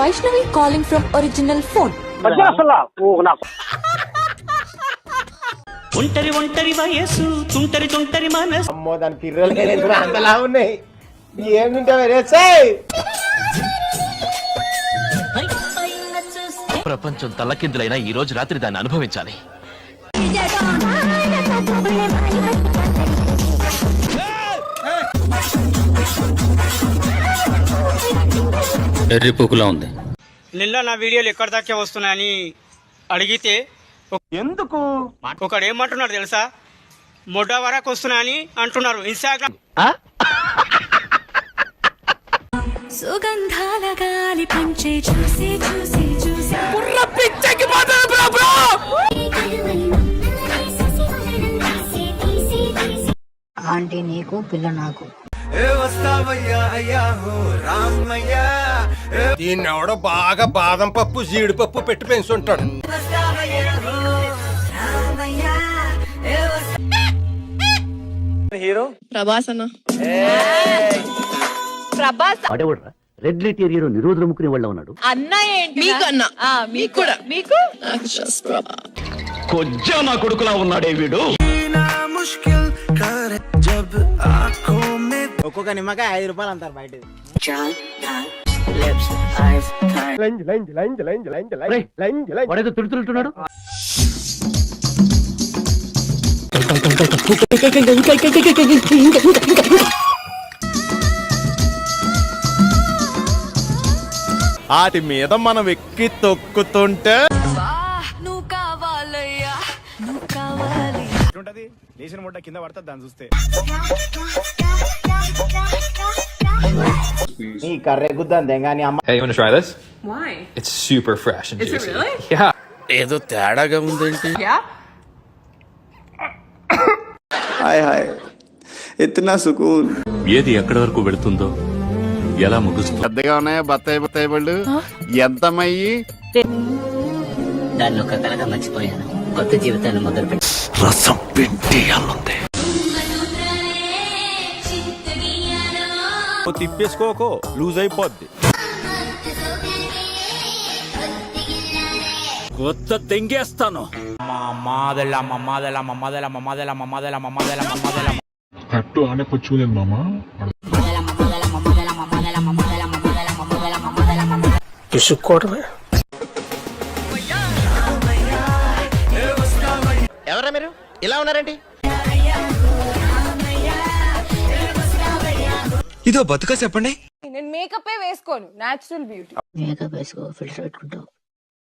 Vaishnavi calling from original phone. ఒంటరి ఒంటరి వయసు తుంటరి తుంటరి మనసు అమ్మో దాని పిర్రలు అంతలా ఉన్నాయి ఏమింటే ప్రపంచం తల్లకిందులైనా ఈ రోజు రాత్రి దాన్ని అనుభవించాలి. ఎర్రిపోకులా ఉంది. నిన్న నా వీడియోలు ఎక్కడి దాకా వస్తున్నాయని అడిగితే ఎందుకు ఒకడు ఏమంటున్నాడు తెలుసా, మొడ్డ వరకు వస్తున్నాయని అంటున్నారు ఇన్స్టాగ్రామ్. సుగంధాల గాలి పంచే చూసి చూసి చూసి ఆంటీ నీకు పిల్ల నాకు. దీన్ని ఎవడో బాగా బాదం పప్పు జీడిపప్పు పెట్టి పెంచుంటాడు. హీరో ప్రభాస్ అన్న. రెడ్ లైట్ ఏరియాలో నిరోధులు ముక్కునే వాళ్ళ ఉన్నాడు. అన్న ఏంటి మీకు అన్న, మీకు కూడా, మీకు కొజ్జా నా కొడుకులా ఉన్నాడే వీడు. ఒక్కొక్క నిమ్మకాయ 5 రూపాయలు అంటారు బయట. వాడేదో తిడుతున్నాడు. వాటి మీద మనం ఎక్కి తొక్కుతుంటే నువ్వు కావాలయ్యా నువ్వు కావాలి. లేచిన ముట్ట కింద పడుతుంది దాన్ని చూస్తే. ఈ కర్రె గుద్దంతే కానీ అమ్మ. Hey, you want to try this? Why? It's super fresh and juicy. Is it really? Yeah. ఏదో తేడాగా ఉందేంటి? హాయ్ హాయ్ ఇతనా సుకూన్. ఏది ఎక్కడి వరకు వెళుతుందో ఎలా ముగుస్తుంది? పెద్దగా ఉన్నాయా బత్తాయి పళ్ళు? ఎంతమయ్యి దాన్ని ఒక కలగా మర్చిపోయాను. కొత్త జీవితాన్ని మొదలుపెట్టి రసం పిండియాలంతే. తిప్పేసుకోకో లూజ్ అయిపోద్ది. కొత్త తెంగేస్తాను. కట్టు ఆనే పొచ్చులేదు మామా. చూసుకోవడమే. ఎవరా మీరు ఇలా ఉన్నారండి? ఇదో బతుక చెప్పండి. నేను మేకప్ వేసుకోను, నేచురల్ బ్యూటీ. మేకప్ వేసుకో, ఫిల్టర్ పెట్టుకుంటావు.